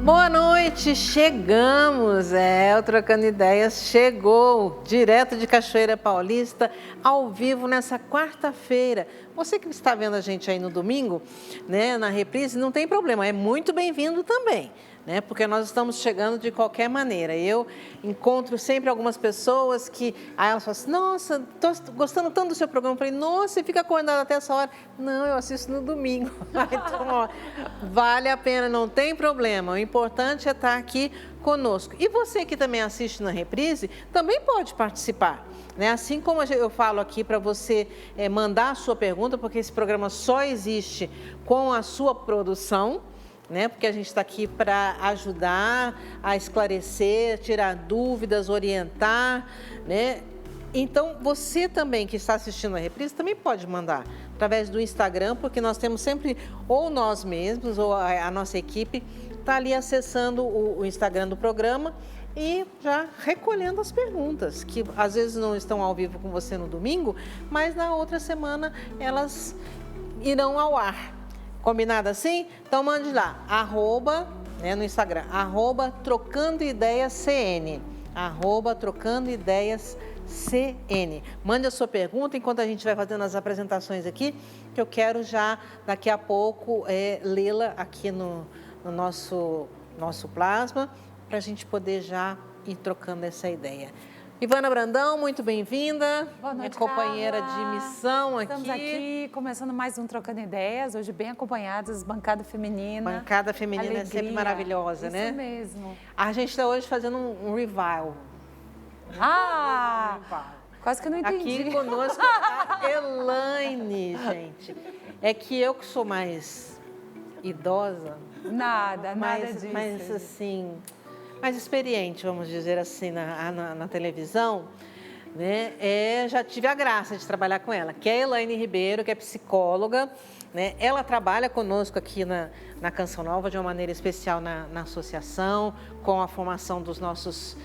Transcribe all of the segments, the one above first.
Boa noite, chegamos, o Trocando Ideias chegou direto de Cachoeira Paulista, ao vivo nessa quarta-feira. Você que está vendo a gente aí no domingo, né, na reprise, não tem problema, é muito bem-vindo também, né, porque nós estamos chegando de qualquer maneira. Eu encontro sempre algumas pessoas que, aí elas falam assim, nossa, estou gostando tanto do seu programa. Eu falei, nossa, você fica acordado até essa hora? Não, eu assisto no domingo. Então, ó, vale a pena, não tem problema. O importante é estar aqui conosco. E você que também assiste na reprise, também pode participar, né? Assim como eu falo aqui para você mandar a sua pergunta, porque esse programa só existe com a sua produção, né? Porque a gente está aqui para ajudar a esclarecer, tirar dúvidas, orientar, né? Então, você também que está assistindo a reprise, também pode mandar através do Instagram, porque nós temos sempre, ou nós mesmos, ou a nossa equipe, está ali acessando o Instagram do programa e já recolhendo as perguntas, que às vezes não estão ao vivo com você no domingo, mas na outra semana elas irão ao ar. Combinado assim? Então mande lá, no Instagram, @trocandoideiascn, @trocandoideiascn. Mande a sua pergunta enquanto a gente vai fazendo as apresentações aqui, que eu quero já, daqui a pouco, lê-la aqui no nosso plasma, para a gente poder já ir trocando essa ideia. Ivana Brandão, muito bem-vinda. Boa noite, minha companheira Carla. de missão aqui. Estamos aqui começando mais um Trocando Ideias, hoje bem acompanhadas, bancada feminina. Bancada feminina alegria. é sempre maravilhosa, né? Isso mesmo. A gente está hoje fazendo um revival. Ah! Quase que eu não entendi. Aqui conosco a Elaine, gente. É que eu que sou mais idosa. Nada disso. Mas assim, mais experiente, vamos dizer assim, na televisão, né? Já tive a graça de trabalhar com ela, que é a Elaine Ribeiro, que é psicóloga, né? Ela trabalha conosco aqui na Canção Nova de uma maneira especial na associação, com a formação dos nossos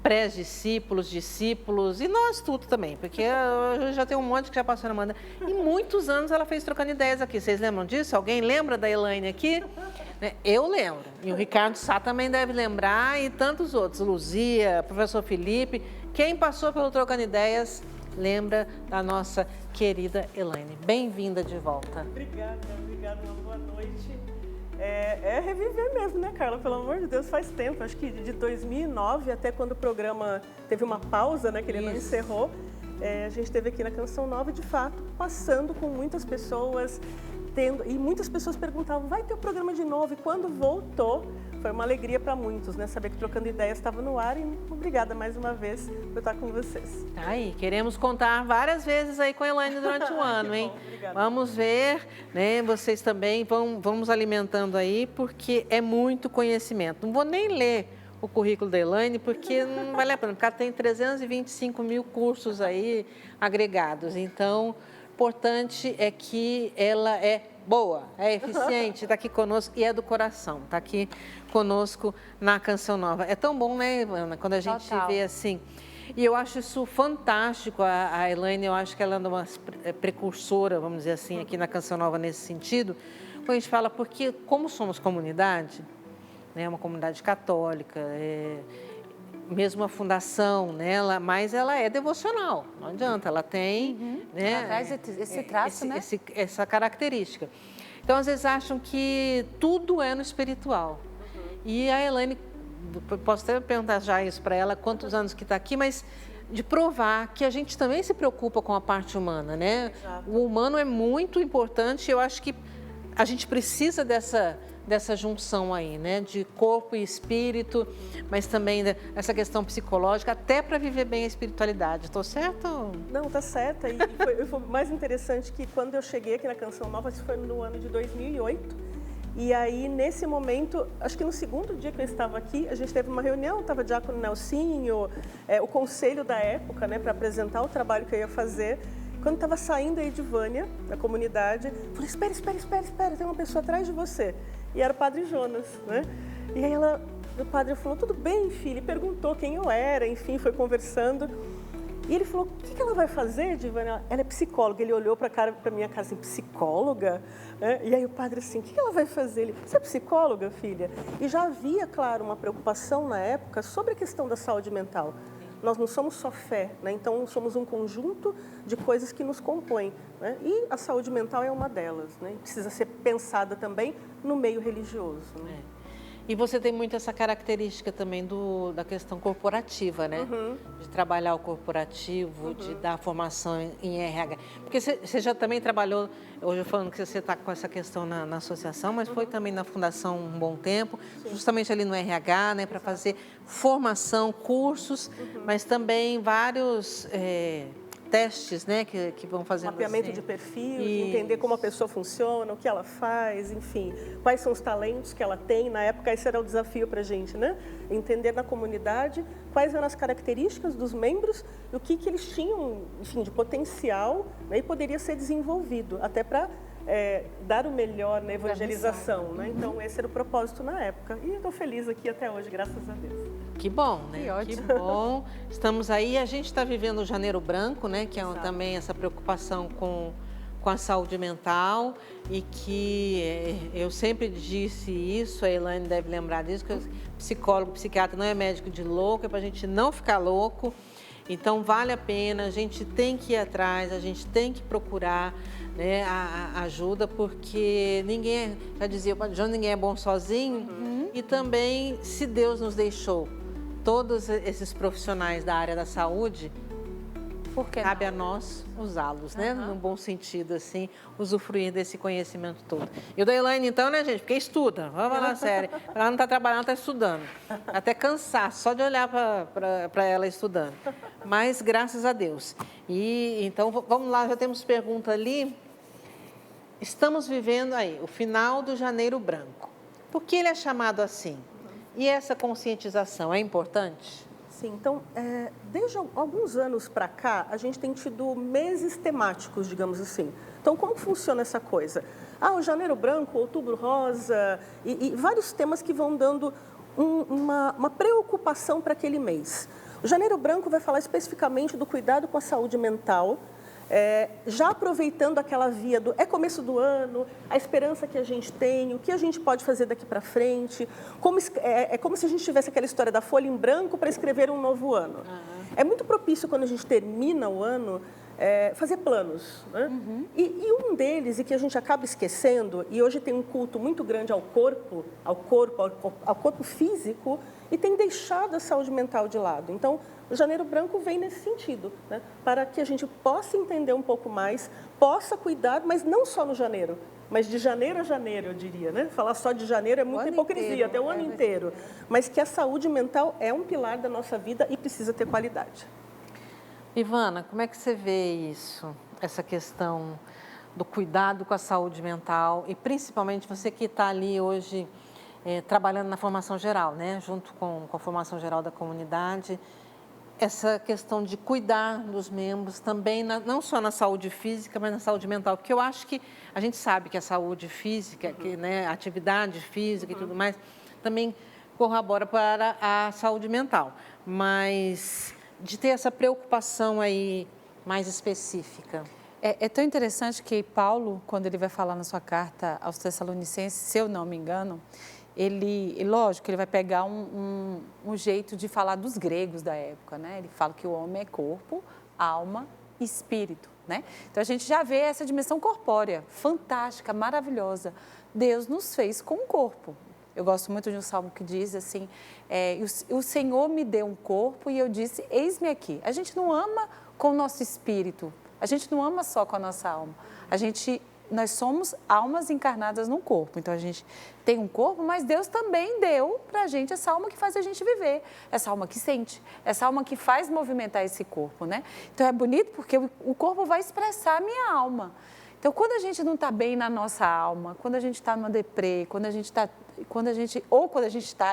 pré-discípulos, discípulos e nós tudo também, porque eu já tenho um monte que já passou na Amanda. E muitos anos ela fez Trocando Ideias aqui. Vocês lembram disso? Alguém lembra da Elaine aqui? Eu lembro. E o Ricardo Sá também deve lembrar e tantos outros. Luzia, professor Felipe. Quem passou pelo Trocando Ideias lembra da nossa querida Elaine. Bem-vinda de volta. Obrigada, boa noite. É reviver mesmo, né, Carla? Pelo amor de Deus, faz tempo. Acho que de 2009 até quando o programa teve uma pausa, né, que ele não encerrou, a gente esteve aqui na Canção Nova, de fato, passando com muitas pessoas, e muitas pessoas perguntavam, vai ter o programa de novo? E quando voltou, foi uma alegria para muitos, né? Saber que Trocando Ideias estava no ar e obrigada mais uma vez por estar com vocês. Aí, queremos contar várias vezes aí com a Elaine durante o ano, hein? Obrigada. Vamos ver, né? Vocês também vamos alimentando aí, porque é muito conhecimento. Não vou nem ler o currículo da Elaine, porque não vale a pena, porque ela tem 325 mil cursos aí agregados. Então, importante é que ela é boa, é eficiente, está aqui conosco e é do coração, está aqui conosco na Canção Nova. É tão bom, né, Ivana, quando a gente vê assim. E eu acho isso fantástico, a Elaine, eu acho que ela é uma precursora, vamos dizer assim, aqui na Canção Nova nesse sentido, quando a gente fala, porque como somos comunidade, né, uma comunidade católica, mesmo a fundação, né, mas ela é devocional, não adianta, ela tem, né, ela traz esse traço, né? Essa característica. Então, às vezes acham que tudo é no espiritual. E a Elaine, posso até perguntar já isso para ela, quantos anos que está aqui, mas de provar que a gente também se preocupa com a parte humana, né? Exato. O humano é muito importante, eu acho que a gente precisa dessa junção aí, né, de corpo e espírito, mas também essa questão psicológica, até para viver bem a espiritualidade. Estou certo? Não, tá certa. E foi mais interessante que quando eu cheguei aqui na Canção Nova, isso foi no ano de 2008, e aí nesse momento, acho que no segundo dia que eu estava aqui, a gente teve uma reunião, estava o diácono Nelsinho, o conselho da época, né, para apresentar o trabalho que eu ia fazer. Quando estava saindo aí de Vânia, da comunidade, falei, espera, tem uma pessoa atrás de você. E era o Padre Jonas, né? E aí o padre falou, tudo bem, filha? E perguntou quem eu era, enfim, foi conversando. E ele falou, o que ela vai fazer, Divana? Ela é psicóloga. Ele olhou para minha cara assim, psicóloga? E aí o padre assim, o que ela vai fazer? Ele, você é psicóloga, filha? E já havia, claro, uma preocupação na época sobre a questão da saúde mental. Nós não somos só fé, né? Então somos um conjunto de coisas que nos compõem, né? E a saúde mental é uma delas, né? E precisa ser pensada também no meio religioso, né? E você tem muito essa característica também da questão corporativa, né? De trabalhar o corporativo, de dar formação em RH. Porque você já também trabalhou, hoje falando que você está com essa questão na associação, mas foi também na fundação um bom tempo, justamente ali no RH, né? Para fazer formação, cursos, mas também vários testes, né? Que vão fazendo mapeamento assim. de perfil, de entender como a pessoa funciona, o que ela faz, enfim, quais são os talentos que ela tem. Na época, esse era o desafio para a gente, né? Entender na comunidade quais eram as características dos membros e o que eles tinham, enfim, de potencial, né? E poderia ser desenvolvido, até para dar o melhor na evangelização, né? Então, esse era o propósito na época. E estou feliz aqui até hoje, graças a Deus. Que bom, né? Que ótimo. Que bom. Estamos aí. A gente está vivendo o Janeiro Branco, né? Que é também essa preocupação com a saúde mental e que eu sempre disse isso, a Elaine deve lembrar disso, que psicólogo, psiquiatra não é médico de louco, é para a gente não ficar louco. Então, vale a pena, a gente tem que ir atrás, a gente tem que procurar, né, a ajuda, porque ninguém, já dizia o Padre João, ninguém é bom sozinho. E também, se Deus nos deixou todos esses profissionais da área da saúde, cabe a nós usá-los, né? Num bom sentido, assim, usufruir desse conhecimento todo. E o da Elaine, então, né, gente? Porque estuda, vamos lá, sério. Ela não está trabalhando, está estudando. Até cansar, só de olhar para ela estudando. Mas, graças a Deus. E, então, vamos lá, já temos pergunta ali. Estamos vivendo aí o final do Janeiro Branco. Por que ele é chamado assim? E essa conscientização é importante? Sim, então, desde alguns anos para cá, a gente tem tido meses temáticos, digamos assim. Então, como funciona essa coisa? O Janeiro Branco, Outubro Rosa, e vários temas que vão dando uma preocupação para aquele mês. O Janeiro Branco vai falar especificamente do cuidado com a saúde mental, já aproveitando aquela via do começo do ano, a esperança que a gente tem, o que a gente pode fazer daqui para frente, é como se a gente tivesse aquela história da folha em branco para escrever um novo ano. É muito propício quando a gente termina o ano fazer planos, né? E um deles, e que a gente acaba esquecendo, e hoje tem um culto muito grande ao corpo físico, e tem deixado a saúde mental de lado. Então, o Janeiro Branco vem nesse sentido, né? Para que a gente possa entender um pouco mais, possa cuidar, mas não só no janeiro, mas de janeiro a janeiro, eu diria, né? Falar só de janeiro é muita hipocrisia, até o ano inteiro. Mas que a saúde mental é um pilar da nossa vida e precisa ter qualidade. Ivana, como é que você vê isso, essa questão do cuidado com a saúde mental e principalmente você que está ali hoje trabalhando na formação geral, né? Junto com a formação geral da comunidade, essa questão de cuidar dos membros também, não só na saúde física, mas na saúde mental, porque eu acho que a gente sabe que a saúde física, né, a atividade física e tudo mais, também corrobora para a saúde mental, mas de ter essa preocupação aí mais específica. É tão interessante que Paulo, quando ele vai falar na sua carta aos Tessalonicenses, se eu não me engano, lógico, ele vai pegar um jeito de falar dos gregos da época, né? Ele fala que o homem é corpo, alma e espírito, né? Então, a gente já vê essa dimensão corpórea, fantástica, maravilhosa. Deus nos fez com um corpo. Eu gosto muito de um salmo que diz assim, o Senhor me deu um corpo e eu disse, eis-me aqui. A gente não ama com o nosso espírito, a gente não ama só com a nossa alma. Nós somos almas encarnadas num corpo, então a gente tem um corpo, mas Deus também deu para a gente essa alma que faz a gente viver, essa alma que sente, essa alma que faz movimentar esse corpo, né? Então é bonito porque o corpo vai expressar a minha alma. Então quando a gente não está bem na nossa alma, quando a gente está numa deprê, quando a gente está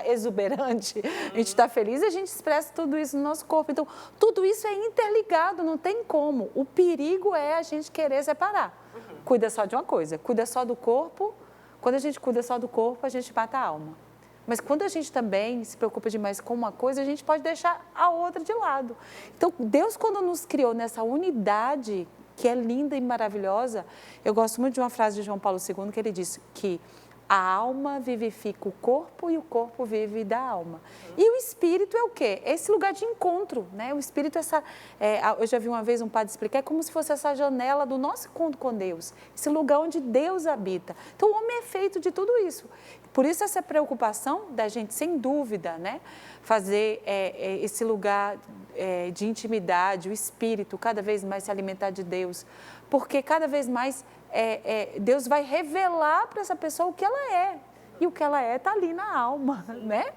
exuberante, a gente está feliz, a gente expressa tudo isso no nosso corpo. Então tudo isso é interligado, não tem como. O perigo é a gente querer separar. Cuida só de uma coisa, cuida só do corpo. Quando a gente cuida só do corpo, a gente mata a alma. Mas quando a gente também se preocupa demais com uma coisa, a gente pode deixar a outra de lado. Então, Deus, quando nos criou nessa unidade, que é linda e maravilhosa, eu gosto muito de uma frase de João Paulo II, que ele disse que a alma vivifica o corpo e o corpo vive da alma. E o espírito é o quê? É esse lugar de encontro, né? O espírito eu já vi uma vez um padre explicar, é como se fosse essa janela do nosso encontro com Deus, esse lugar onde Deus habita. Então, o homem é feito de tudo isso. Por isso, essa preocupação da gente, sem dúvida, né? Fazer esse lugar de intimidade, o espírito, cada vez mais se alimentar de Deus, porque cada vez mais Deus vai revelar para essa pessoa o que ela é. E o que ela está ali na alma, né?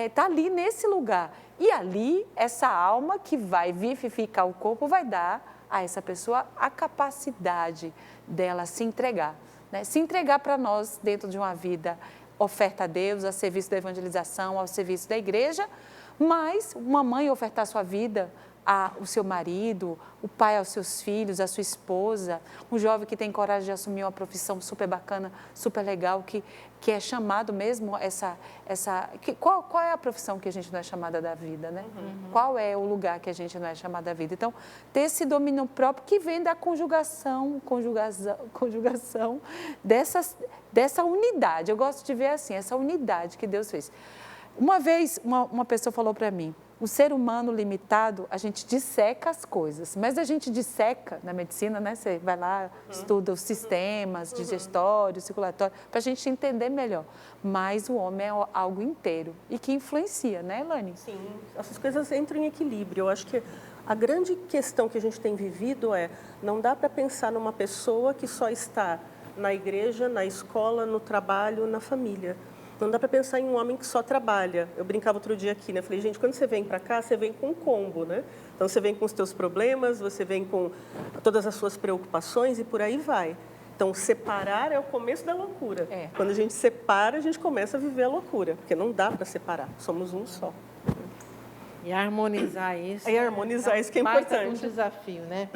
Está ali nesse lugar. E ali, essa alma que vai vivificar o corpo vai dar a essa pessoa a capacidade dela se entregar. Né? Se entregar para nós dentro de uma vida oferta a Deus, a serviço da evangelização, ao serviço da igreja, mas uma mãe ofertar sua vida ao seu marido, o pai aos seus filhos, à sua esposa, um jovem que tem coragem de assumir uma profissão super bacana, super legal, que é chamado mesmo qual é a profissão que a gente não é chamada da vida, né? Qual é o lugar que a gente não é chamada da vida? Então, ter esse domínio próprio que vem da conjugação dessa unidade. Eu gosto de ver assim, essa unidade que Deus fez. Uma vez, uma pessoa falou para mim, o ser humano limitado, a gente disseca as coisas, mas a gente disseca na medicina, né? Você vai lá, estuda os sistemas digestório, circulatório, para a gente entender melhor. Mas o homem é algo inteiro e que influencia, né, Elaine? Sim, essas coisas entram em equilíbrio. Eu acho que a grande questão que a gente tem vivido não dá para pensar numa pessoa que só está na igreja, na escola, no trabalho, na família. Não dá para pensar em um homem que só trabalha. Eu brincava outro dia aqui, né? Falei, gente, quando você vem para cá, você vem com um combo, né? Então, você vem com os teus problemas, você vem com todas as suas preocupações e por aí vai. Então, separar é o começo da loucura. Quando a gente separa, a gente começa a viver a loucura, porque não dá para separar, somos um só. E harmonizar isso. E harmonizar isso que é importante. Um desafio, né?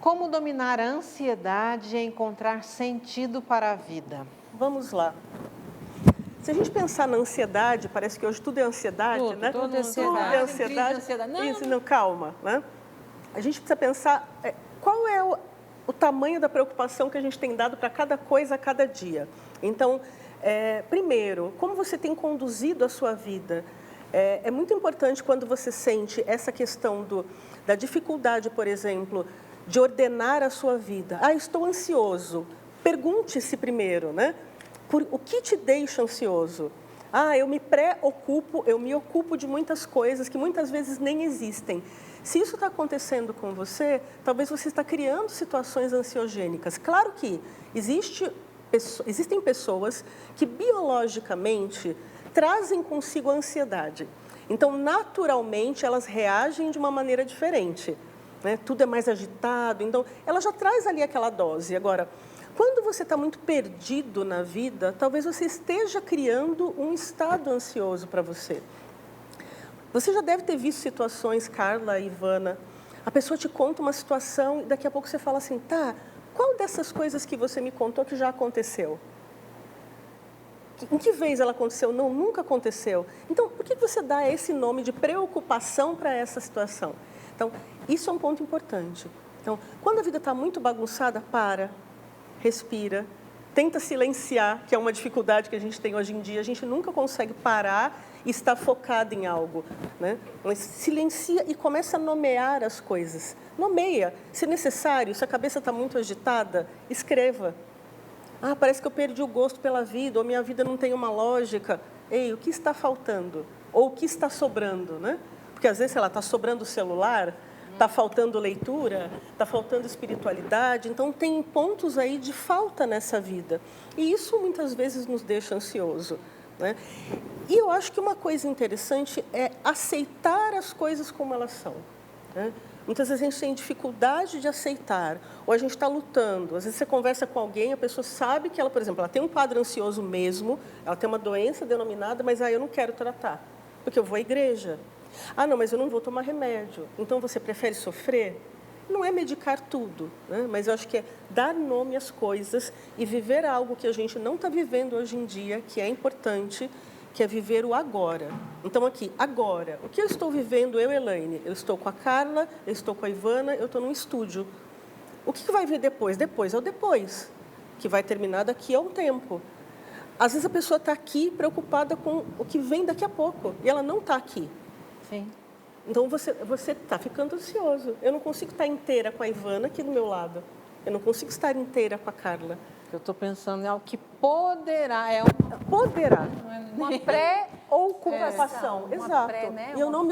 Como dominar a ansiedade e encontrar sentido para a vida? Vamos lá. Se a gente pensar na ansiedade, parece que hoje tudo é ansiedade, né? Tudo é ansiedade. Tudo é ansiedade. Não. Isso, não, calma, né? A gente precisa pensar qual é o tamanho da preocupação que a gente tem dado para cada coisa a cada dia. Então, primeiro, como você tem conduzido a sua vida? É muito importante quando você sente essa questão da dificuldade, por exemplo, de ordenar a sua vida. Estou ansioso. Pergunte-se primeiro, né? O que te deixa ansioso? Eu me ocupo de muitas coisas que muitas vezes nem existem. Se isso está acontecendo com você, talvez você está criando situações ansiogênicas. Claro que existem pessoas que biologicamente trazem consigo a ansiedade. Então, naturalmente, elas reagem de uma maneira diferente. Né? Tudo é mais agitado, então ela já traz ali aquela dose. Agora, quando você está muito perdido na vida, talvez você esteja criando um estado ansioso para você. Você já deve ter visto situações, Carla, Ivana, a pessoa te conta uma situação e daqui a pouco você fala assim, qual dessas coisas que você me contou que já aconteceu? Em que vez ela aconteceu? Não, nunca aconteceu. Então, por que você dá esse nome de preocupação para essa situação? Então, isso é um ponto importante. Então, quando a vida está muito bagunçada, respira, tenta silenciar, que é uma dificuldade que a gente tem hoje em dia. A gente nunca consegue parar e estar focado em algo, né? Mas silencia e começa a nomear as coisas. Nomeia. Se necessário, se a cabeça está muito agitada, escreva. Parece que eu perdi o gosto pela vida, ou minha vida não tem uma lógica. Ei, o que está faltando? Ou o que está sobrando, né? Porque às vezes, está sobrando o celular, está faltando leitura, está faltando espiritualidade. Então, tem pontos aí de falta nessa vida. E isso muitas vezes nos deixa ansioso, né? E eu acho que uma coisa interessante é aceitar as coisas como elas são, né? Muitas vezes a gente tem dificuldade de aceitar, ou a gente está lutando. Às vezes você conversa com alguém, a pessoa sabe que ela, por exemplo, ela tem um quadro ansioso mesmo, ela tem uma doença denominada, mas eu não quero tratar, porque eu vou à igreja. Não, mas eu não vou tomar remédio. Então, você prefere sofrer? Não é medicar tudo, né? Mas eu acho que é dar nome às coisas e viver algo que a gente não está vivendo hoje em dia, que é importante, que é viver o agora. Então, aqui, agora, o que eu estou vivendo, eu, Elaine? Eu estou com a Carla, eu estou com a Ivana, eu estou num estúdio. O que vai vir depois? Depois é o depois, que vai terminar daqui a um tempo. Às vezes a pessoa está aqui preocupada com o que vem daqui a pouco, e ela não está aqui. Sim. Então, você está ficando ansioso. Eu não consigo estar inteira com a Ivana aqui do meu lado. Eu não consigo estar inteira com a Carla. Eu estou pensando em algo que poderá, Poderá. Uma pré-ocupação. Exato. E eu não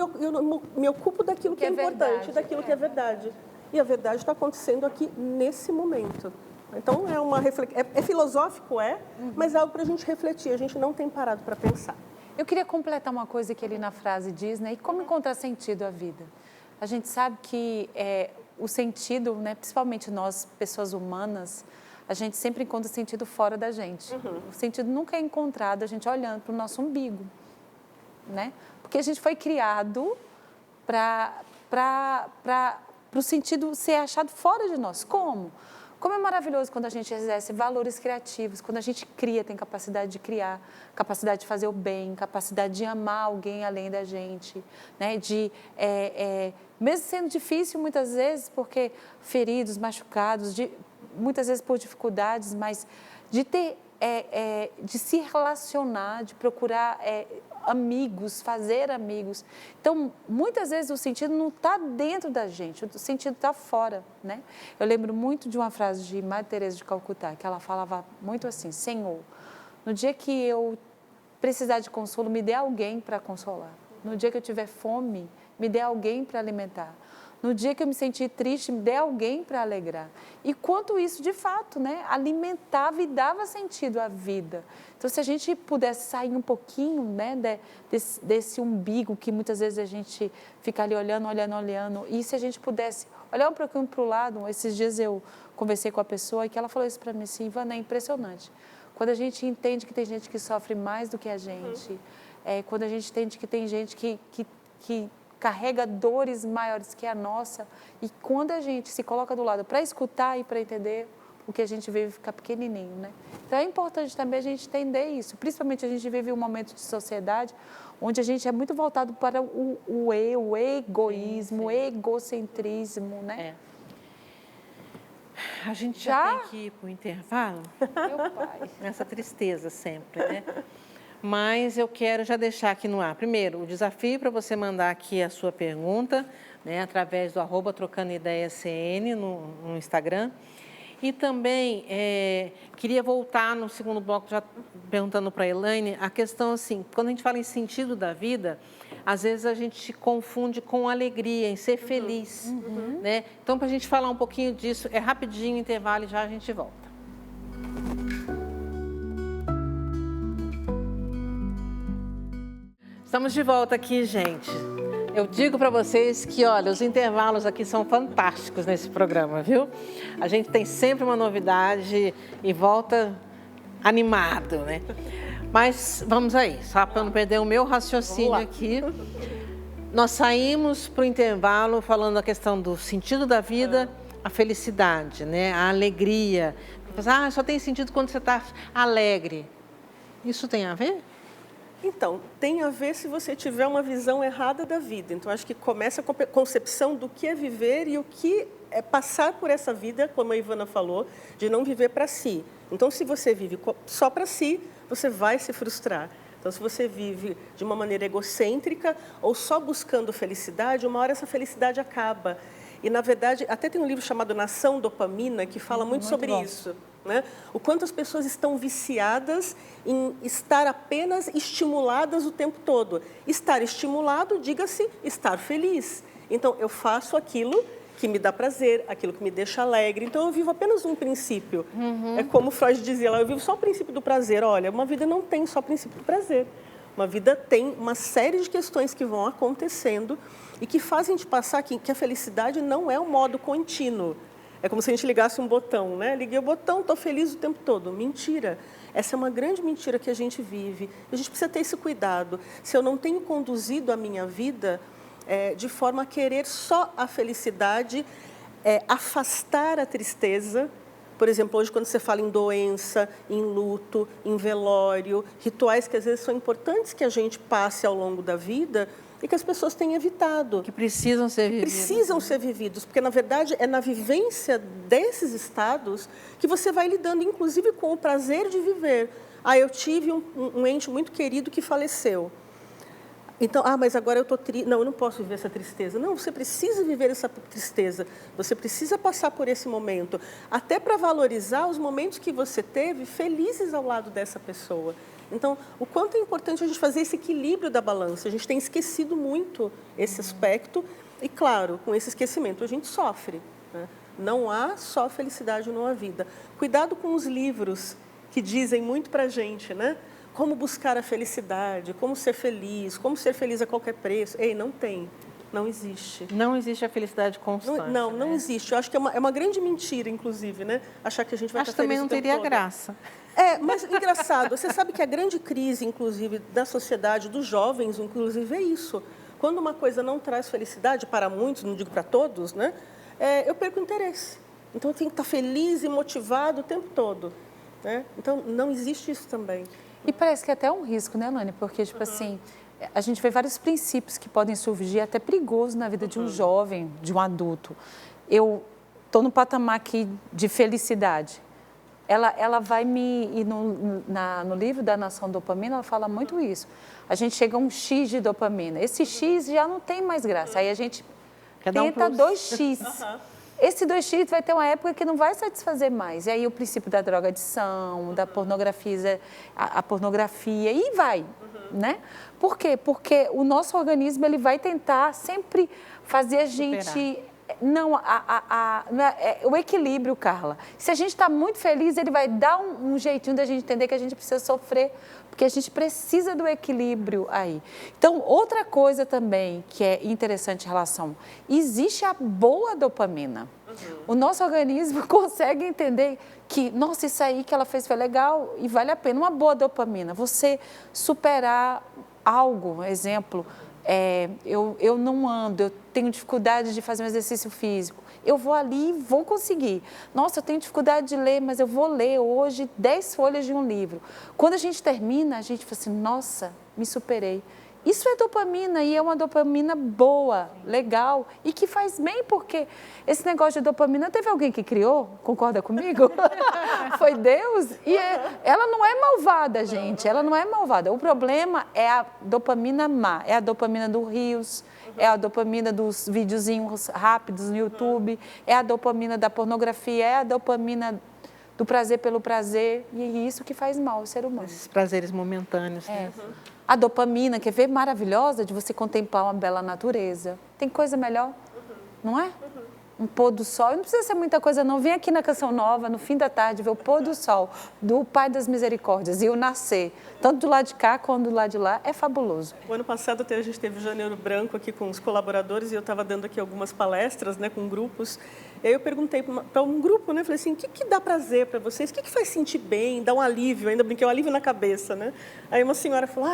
me ocupo daquilo que é importante, verdade, daquilo que é verdade. E a verdade está acontecendo aqui nesse momento. Então, é filosófico, mas é algo para a gente refletir. A gente não tem parado para pensar. Eu queria completar uma coisa que ele na frase diz, né? E como encontrar sentido à vida? A gente sabe que o sentido, né, principalmente nós, pessoas humanas, a gente sempre encontra sentido fora da gente. O sentido nunca é encontrado a gente olhando para o nosso umbigo, né? Porque a gente foi criado para o sentido ser achado fora de nós. Como? Como é maravilhoso quando a gente exerce valores criativos, quando a gente cria, tem capacidade de criar, capacidade de fazer o bem, capacidade de amar alguém além da gente, né? Mesmo sendo difícil muitas vezes, porque feridos, machucados, muitas vezes por dificuldades, mas de se relacionar, de procurar amigos, fazer amigos. Então, muitas vezes o sentido não está dentro da gente, o sentido está fora, né? Eu lembro muito de uma frase de Madre Teresa de Calcutá, que ela falava muito assim: Senhor, no dia que eu precisar de consolo, me dê alguém para consolar. No dia que eu tiver fome, me dê alguém para alimentar. No dia que eu me sentir triste, me dê alguém para alegrar. E quanto isso, de fato, né, alimentava e dava sentido à vida. Então, se a gente pudesse sair um pouquinho, né, desse umbigo que muitas vezes a gente fica ali olhando, e se a gente pudesse olhar um pouquinho para o lado. Esses dias eu conversei com a pessoa e que ela falou isso para mim assim: Ivana, é impressionante. Quando a gente entende que tem gente que sofre mais do que a gente, quando a gente entende que tem gente que carrega dores maiores que a nossa, e quando a gente se coloca do lado para escutar e para entender, o que a gente vive fica pequenininho, né? Então é importante também a gente entender isso, principalmente a gente vive um momento de sociedade onde a gente é muito voltado para o eu, o egoísmo, o egocentrismo, né? A gente já tem que ir para o intervalo? Meu pai. Essa tristeza sempre, né? Mas eu quero já deixar aqui no ar. Primeiro, o desafio para você mandar aqui a sua pergunta, né, através do @TrocandOideiasCN no Instagram. E também queria voltar no segundo bloco, já perguntando para a Elaine, a questão assim, quando a gente fala em sentido da vida, às vezes a gente confunde com alegria, em ser feliz, né? Então, para a gente falar um pouquinho disso, é rapidinho, intervalo e já a gente volta. Estamos de volta aqui, gente. Eu digo para vocês que, olha, os intervalos aqui são fantásticos nesse programa, viu? A gente tem sempre uma novidade e volta animado, né? Mas vamos aí, só para não perder o meu raciocínio aqui. Nós saímos para o intervalo falando a questão do sentido da vida, a felicidade, né? A alegria. Só tem sentido quando você está alegre. Isso tem a ver? Então, tem a ver se você tiver uma visão errada da vida. Então, acho que começa com a concepção do que é viver e o que é passar por essa vida, como a Ivana falou, de não viver para si. Então, se você vive só para si, você vai se frustrar. Então, se você vive de uma maneira egocêntrica ou só buscando felicidade, uma hora essa felicidade acaba. E, na verdade, até tem um livro chamado Nação Dopamina, que fala muito sobre isso. Né? O quanto as pessoas estão viciadas em estar apenas estimuladas o tempo todo. Estar estimulado, diga-se, estar feliz. Então, eu faço aquilo que me dá prazer, aquilo que me deixa alegre. Então, eu vivo apenas um princípio. É como Freud dizia lá, eu vivo só o princípio do prazer. Olha, uma vida não tem só o princípio do prazer. Uma vida tem uma série de questões que vão acontecendo e que fazem de passar que a felicidade não é um modo contínuo. É como se a gente ligasse um botão, né? Liguei o botão, estou feliz o tempo todo. Mentira. Essa é uma grande mentira que a gente vive. A gente precisa ter esse cuidado. Se eu não tenho conduzido a minha vida de forma a querer só a felicidade afastar a tristeza. Por exemplo, hoje quando você fala em doença, em luto, em velório, rituais que às vezes são importantes que a gente passe ao longo da vida e que as pessoas têm evitado. Que precisam ser vividos. Precisam ser vividos, porque na verdade é na vivência desses estados que você vai lidando, inclusive com o prazer de viver. Eu tive um ente muito querido que faleceu. Então, mas agora eu estou triste. Não, eu não posso viver essa tristeza. Não, você precisa viver essa tristeza. Você precisa passar por esse momento, até para valorizar os momentos que você teve felizes ao lado dessa pessoa. Então, o quanto é importante a gente fazer esse equilíbrio da balança. A gente tem esquecido muito esse aspecto e, claro, com esse esquecimento a gente sofre, né? Não há só felicidade numa vida. Cuidado com os livros que dizem muito para a gente, né? Como buscar a felicidade, como ser feliz a qualquer preço. Não tem, não existe. Não existe a felicidade constante. Não existe. Eu acho que é uma grande mentira, inclusive, né? Achar que a gente vai estar feliz também não teria graça. Mas engraçado, você sabe que a grande crise, inclusive, da sociedade, dos jovens, inclusive, é isso. Quando uma coisa não traz felicidade para muitos, não digo para todos, né? Eu perco o interesse. Então, eu tenho que estar feliz e motivado o tempo todo, né? Então, não existe isso também. E parece que é até um risco, né, Lani? Porque, tipo assim, a gente vê vários princípios que podem surgir até perigosos na vida de um jovem, de um adulto. Eu estou no patamar aqui de felicidade. Ela vai me... E no livro da Nação Dopamina, ela fala muito isso. A gente chega a um X de dopamina. Esse X já não tem mais graça. Aí a gente tenta 2X. Esse 2X vai ter uma época que não vai satisfazer mais. E aí o princípio da drogadição, da pornografia, a pornografia, e vai, né? Por quê? Porque o nosso organismo ele vai tentar sempre fazer a gente... Não, o equilíbrio, Carla. Se a gente está muito feliz, ele vai dar um jeitinho da gente entender que a gente precisa sofrer, porque a gente precisa do equilíbrio aí. Então, outra coisa também que é interessante em relação, existe a boa dopamina. O nosso organismo consegue entender que, nossa, isso aí que ela fez foi legal e vale a pena. Uma boa dopamina, você superar algo, exemplo... eu não ando, eu tenho dificuldade de fazer um exercício físico. Eu vou ali e vou conseguir. Nossa, eu tenho dificuldade de ler, mas eu vou ler hoje 10 folhas de um livro. Quando a gente termina, a gente fala assim, nossa, me superei. Isso é dopamina e é uma dopamina boa, legal e que faz bem, porque esse negócio de dopamina, teve alguém que criou? Concorda comigo? Foi Deus? E ela não é malvada, gente, ela não é malvada. O problema é a dopamina má, é a dopamina do Reels, é a dopamina dos videozinhos rápidos no YouTube, é a dopamina da pornografia, é a dopamina do prazer pelo prazer, e é isso que faz mal ao ser humano. Esses prazeres momentâneos, né? A dopamina, quer ver, maravilhosa de você contemplar uma bela natureza. Tem coisa melhor, não é? Um pôr do sol, e não precisa ser muita coisa não. Vem aqui na Canção Nova, no fim da tarde, ver o pôr do sol do Pai das Misericórdias e o nascer, tanto do lado de cá quanto do lado de lá, é fabuloso. O ano passado a gente teve o Janeiro Branco aqui com os colaboradores e eu estava dando aqui algumas palestras, né, com grupos. E aí eu perguntei para um grupo, né, falei assim, o que dá prazer para vocês? O que faz sentir bem, dá um alívio? Ainda brinquei, um alívio na cabeça, né? Aí uma senhora falou,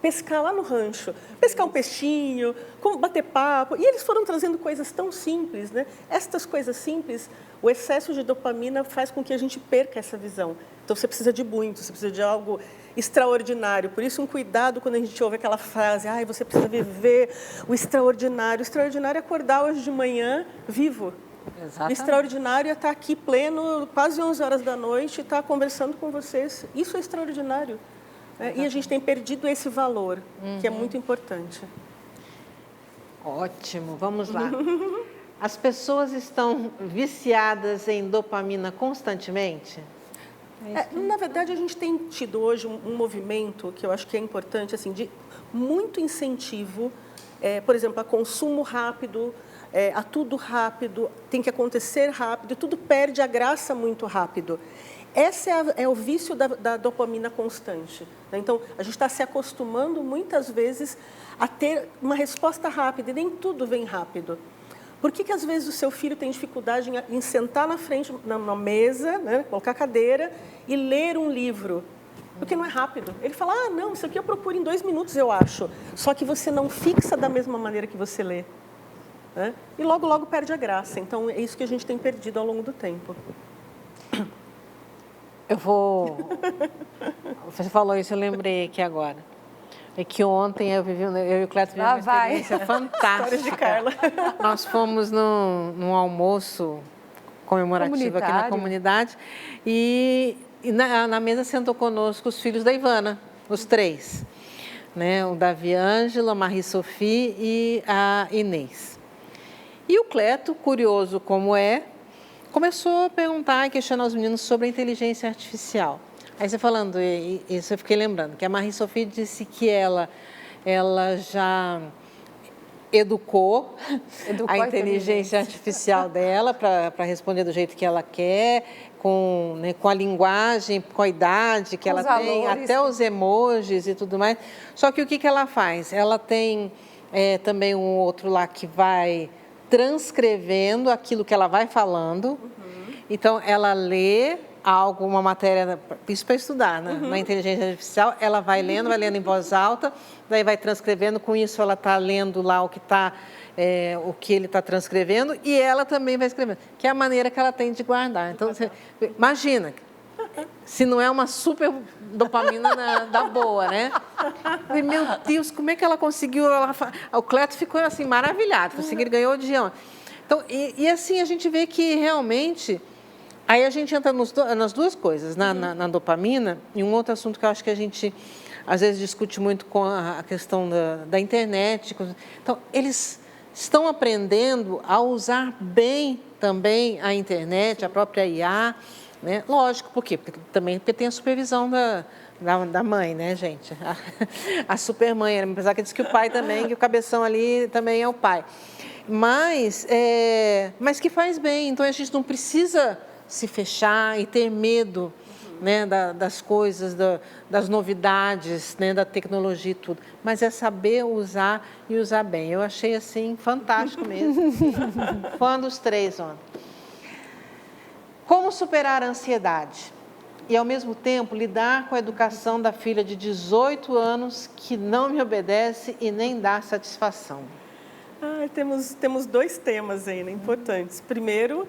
pescar lá no rancho, pescar um peixinho, bater papo. E eles foram trazendo coisas tão simples, né? Estas coisas simples, o excesso de dopamina faz com que a gente perca essa visão. Então, você precisa de muito, você precisa de algo extraordinário. Por isso, um cuidado quando a gente ouve aquela frase, você precisa viver o extraordinário. O extraordinário é acordar hoje de manhã vivo. Exatamente. O extraordinário é estar aqui pleno, quase 11 horas da noite, e estar conversando com vocês. Isso é extraordinário. E a gente tem perdido esse valor, que é muito importante. Ótimo, vamos lá. As pessoas estão viciadas em dopamina constantemente? Na verdade, a gente tem tido hoje um movimento que eu acho que é importante, assim, de muito incentivo, por exemplo, a consumo rápido, a tudo rápido, tem que acontecer rápido, e tudo perde a graça muito rápido. Esse é o vício da dopamina constante, né? Então, a gente está se acostumando muitas vezes a ter uma resposta rápida, e nem tudo vem rápido. Por que às vezes o seu filho tem dificuldade em sentar na frente, na mesa, né, colocar a cadeira e ler um livro? Porque não é rápido. Ele fala, não, isso aqui eu procuro em 2 minutos, eu acho. Só que você não fixa da mesma maneira que você lê. né? E logo, logo perde a graça. Então, é isso que a gente tem perdido ao longo do tempo. Você falou isso, eu lembrei aqui agora. É que ontem eu e o Cleto vivemos uma experiência fantástica. Histórias de Carla. Nós fomos num almoço comemorativo aqui na comunidade e na mesa sentou conosco os filhos da Ivana, os 3. Né? O Davi Ângelo, a Marie Sophie e a Inês. E o Cleto, curioso como é, começou a perguntar e questionar os meninos sobre a inteligência artificial. Aí você falando isso, eu fiquei lembrando que a Marie Sophie disse que ela já educou a inteligência artificial dela para responder do jeito que ela quer, com a linguagem, com a idade que ela tem, até os emojis e tudo mais. Só que o que ela faz? Ela tem também um outro lá que vai transcrevendo aquilo que ela vai falando. Então, ela lê algo, uma matéria, isso para estudar, né? Na inteligência artificial, ela vai lendo em voz alta, daí vai transcrevendo, com isso ela está lendo lá o que ele está transcrevendo e ela também vai escrevendo, que é a maneira que ela tem de guardar. Então, você imagina, se não é uma super dopamina da boa, né? E, meu Deus, como é que ela conseguiu? O Cleto ficou assim, maravilhado, ele ganhou de honra. Então, e assim a gente vê que realmente... Aí a gente entra nas duas coisas, na dopamina, e um outro assunto que eu acho que a gente, às vezes, discute muito com a questão da internet. Então, eles estão aprendendo a usar bem também a internet, a própria IA, né? Lógico, por quê? Porque tem a supervisão da mãe, né, gente? A supermãe, apesar que diz que o pai também, que o cabeção ali também é o pai. Mas que faz bem, então a gente não precisa se fechar e ter medo, né, das coisas, das novidades, né, da tecnologia e tudo. Mas é saber usar e usar bem. Eu achei, assim, fantástico mesmo. Fã dos 3 ontem. Como superar a ansiedade e, ao mesmo tempo, lidar com a educação da filha de 18 anos que não me obedece e nem dá satisfação? Temos 2 temas aí, né, importantes. Primeiro,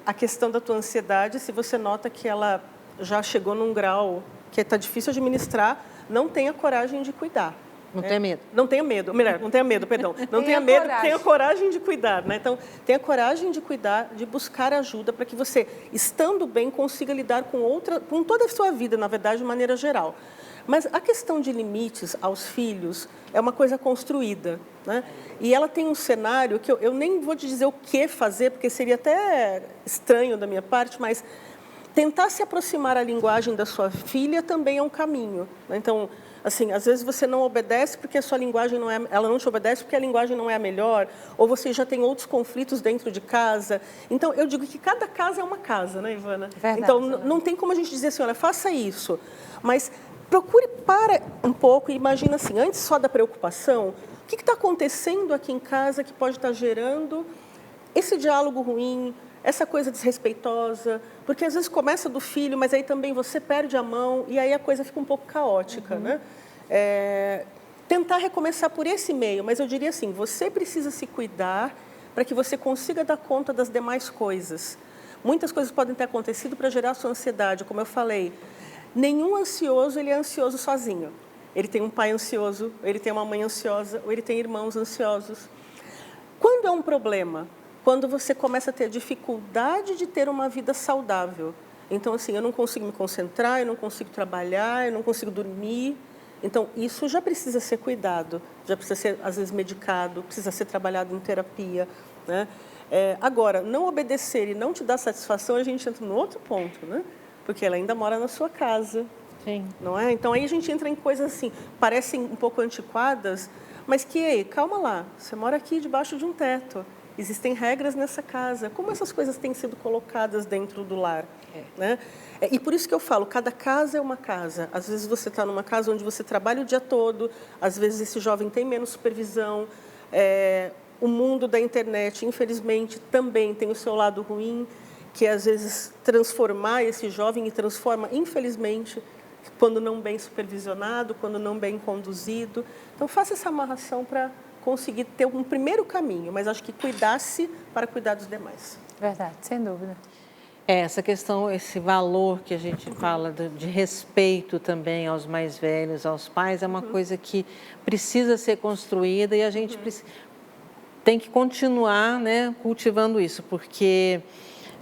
a questão da tua ansiedade, se você nota que ela já chegou num grau que está difícil administrar, não tenha coragem de cuidar. Não tenha medo. Não tenha medo, melhor, não tenha medo, perdão. Não tenha medo, tenha coragem de cuidar, né? Então, tenha coragem de cuidar, de buscar ajuda para que você, estando bem, consiga lidar com toda a sua vida, na verdade, de maneira geral. Mas a questão de limites aos filhos é uma coisa construída, né? E ela tem um cenário que eu nem vou te dizer o que fazer, porque seria até estranho da minha parte, mas tentar se aproximar à linguagem da sua filha também é um caminho, né? Então, assim, às vezes você não obedece porque a sua linguagem ela não te obedece porque a linguagem não é a melhor, ou você já tem outros conflitos dentro de casa. Então, eu digo que cada casa é uma casa, né, Ivana? Verdade, então, não tem como a gente dizer assim, olha, faça isso, mas procure para um pouco e imagina assim, antes só da preocupação, o que está acontecendo aqui em casa que pode estar gerando esse diálogo ruim, essa coisa desrespeitosa, porque às vezes começa do filho, mas aí também você perde a mão e aí a coisa fica um pouco caótica, né? Tentar recomeçar por esse meio, mas eu diria assim, você precisa se cuidar para que você consiga dar conta das demais coisas. Muitas coisas podem ter acontecido para gerar sua ansiedade, como eu falei. Nenhum ansioso, ele é ansioso sozinho. Ele tem um pai ansioso, ou ele tem uma mãe ansiosa, ou ele tem irmãos ansiosos. Quando é um problema? Quando você começa a ter dificuldade de ter uma vida saudável. Então, assim, eu não consigo me concentrar, eu não consigo trabalhar, eu não consigo dormir. Então, isso já precisa ser cuidado, já precisa ser, às vezes, medicado, precisa ser trabalhado em terapia, né? Agora, não obedecer e não te dar satisfação, a gente entra no outro ponto, né? Porque ela ainda mora na sua casa. Sim. Não é? Então, aí a gente entra em coisas assim, parecem um pouco antiquadas, mas que, calma lá, você mora aqui debaixo de um teto, existem regras nessa casa. Como essas coisas têm sido colocadas dentro do lar? Né? E por isso que eu falo, cada casa é uma casa. Às vezes você está numa casa onde você trabalha o dia todo, às vezes esse jovem tem menos supervisão. O mundo da internet, infelizmente, também tem o seu lado ruim, que é, às vezes, transformar esse jovem e transforma, infelizmente, quando não bem supervisionado, quando não bem conduzido. Então, faça essa amarração para conseguir ter um primeiro caminho, mas acho que cuidar-se para cuidar dos demais. Verdade, sem dúvida. Essa questão, esse valor que a gente fala de respeito também aos mais velhos, aos pais, é uma coisa que precisa ser construída e a gente tem que continuar, né, cultivando isso, porque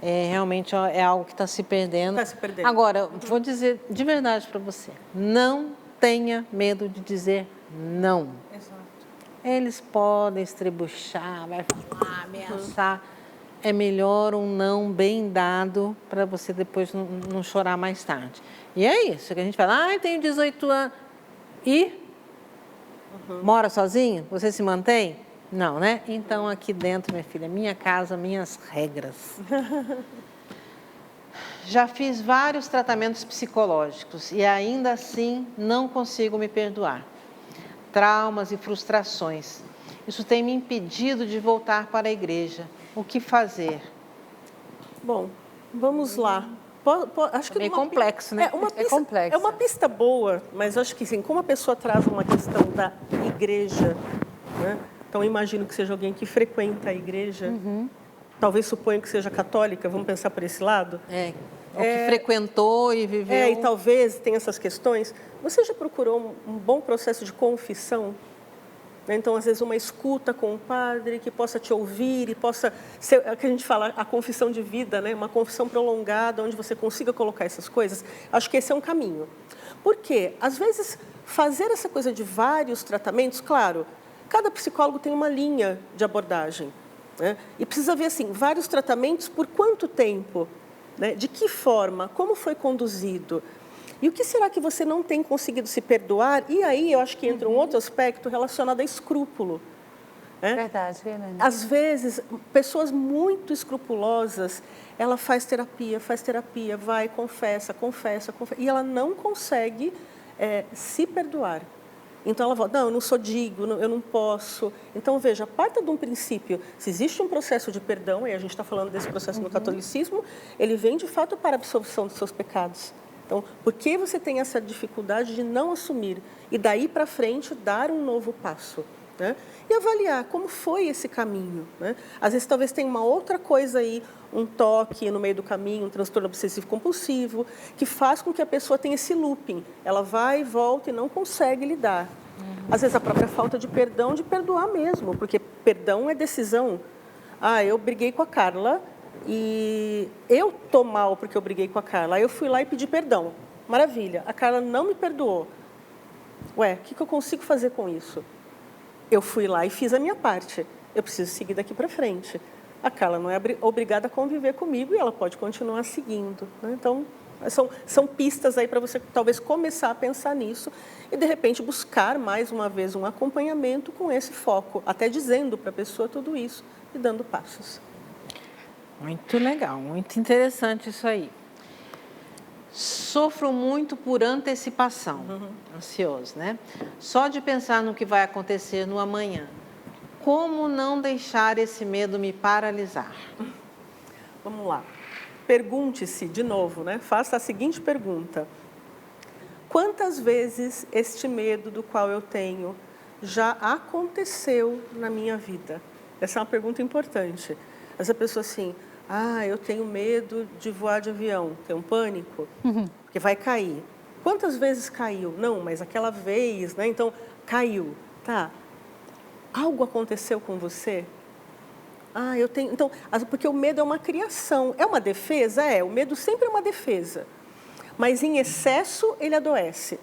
realmente é algo que está se perdendo. Está se perdendo. Agora, vou dizer de verdade para você, não tenha medo de dizer não. Exato. Eles podem estrebuchar, vai falar, ameaçar. É melhor um não bem dado para você depois não chorar mais tarde. E é isso que a gente fala, tenho 18 anos. E? Mora sozinho? Você se mantém? Não, né? Então, aqui dentro, minha filha, minha casa, minhas regras. Já fiz vários tratamentos psicológicos e ainda assim não consigo me perdoar. Traumas e frustrações. Isso tem me impedido de voltar para a igreja. O que fazer? Bom, vamos lá. Acho que é meio complexo, né? Complexo. É uma pista boa, mas acho que sim, como a pessoa traz uma questão da igreja, né? Então, imagino que seja alguém que frequenta a igreja, talvez suponha que seja católica, vamos pensar por esse lado? O que frequentou e viveu. E talvez tenha essas questões. Você já procurou um bom processo de confissão? Então, às vezes, uma escuta com o padre que possa te ouvir e possa ser, é o que a gente fala, a confissão de vida, né? Uma confissão prolongada, onde você consiga colocar essas coisas. Acho que esse é um caminho. Por quê? Às vezes, fazer essa coisa de vários tratamentos, claro, cada psicólogo tem uma linha de abordagem, né? E precisa ver, assim, vários tratamentos por quanto tempo, né? De que forma, como foi conduzido. E o que será que você não tem conseguido se perdoar? E aí eu acho que entra um outro aspecto relacionado a escrúpulo. Né? Verdade, Helena. Às vezes, pessoas muito escrupulosas, ela faz terapia, vai, confessa, e ela não consegue se perdoar. Então ela fala, não, eu não sou digno, eu não posso. Então, veja, parta de um princípio, se existe um processo de perdão, e a gente está falando desse processo no catolicismo, ele vem de fato para a absolvição dos seus pecados. Então, por que você tem essa dificuldade de não assumir e daí para frente dar um novo passo? Né? E avaliar como foi esse caminho. Né? Às vezes, talvez tenha uma outra coisa aí, um toque no meio do caminho, um transtorno obsessivo-compulsivo, que faz com que a pessoa tenha esse looping. Ela vai e volta e não consegue lidar. Às vezes, a própria falta de perdão, de perdoar mesmo, porque perdão é decisão. Eu briguei com a Carla, e eu estou mal porque eu briguei com a Carla. Aí eu fui lá e pedi perdão. Maravilha. A Carla não me perdoou. O que eu consigo fazer com isso? Eu fui lá e fiz a minha parte. Eu preciso seguir daqui para frente. A Carla não é obrigada a conviver comigo e ela pode continuar seguindo. Né? Então, são pistas aí para você talvez começar a pensar nisso e, de repente, buscar mais uma vez um acompanhamento com esse foco, até dizendo para a pessoa tudo isso e dando passos. Muito legal, muito interessante isso aí. Sofro muito por antecipação, ansioso, né? Só de pensar no que vai acontecer no amanhã. Como não deixar esse medo me paralisar? Vamos lá. Pergunte-se de novo, né? Faça a seguinte pergunta. Quantas vezes este medo do qual eu tenho já aconteceu na minha vida? Essa é uma pergunta importante. Essa pessoa assim... eu tenho medo de voar de avião, tenho um pânico, porque vai cair. Quantas vezes caiu? Não, mas aquela vez, né? Então, caiu. Tá. Algo aconteceu com você? Eu tenho... Então, porque o medo é uma criação. É uma defesa? O medo sempre é uma defesa. Mas em excesso, ele adoece.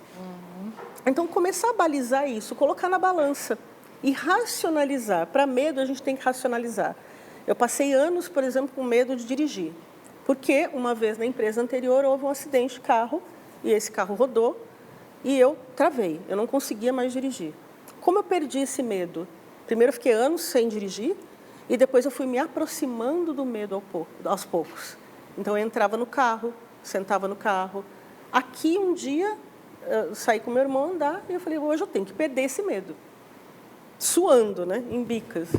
Então, começar a balizar isso, colocar na balança e racionalizar. Para medo, a gente tem que racionalizar. Eu passei anos, por exemplo, com medo de dirigir, porque uma vez na empresa anterior houve um acidente de carro e esse carro rodou e eu travei, eu não conseguia mais dirigir. Como eu perdi esse medo? Primeiro eu fiquei anos sem dirigir e depois eu fui me aproximando do medo aos poucos. Então eu entrava no carro, sentava no carro. Aqui um dia eu saí com meu irmão andar e eu falei, hoje eu tenho que perder esse medo. Suando, né, em bicas.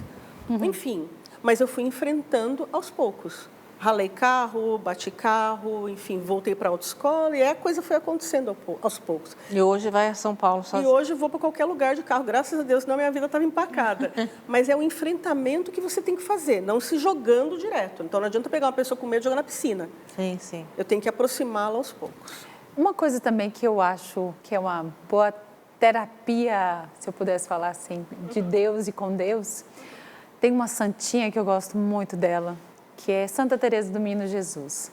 Enfim... Mas eu fui enfrentando aos poucos. ralei carro, bati carro, enfim, voltei para a autoescola e a coisa foi acontecendo aos poucos. E hoje vai a São Paulo sozinho? E hoje eu vou para qualquer lugar de carro, graças a Deus, senão minha vida estava empacada. Mas é um enfrentamento que você tem que fazer, não se jogando direto. Então não adianta pegar uma pessoa com medo e jogar na piscina. Sim, sim. Eu tenho que aproximá-la aos poucos. Uma coisa também que eu acho que é uma boa terapia, se eu pudesse falar assim, de Deus e com Deus, tem uma santinha que eu gosto muito dela, que é Santa Teresa do Menino Jesus.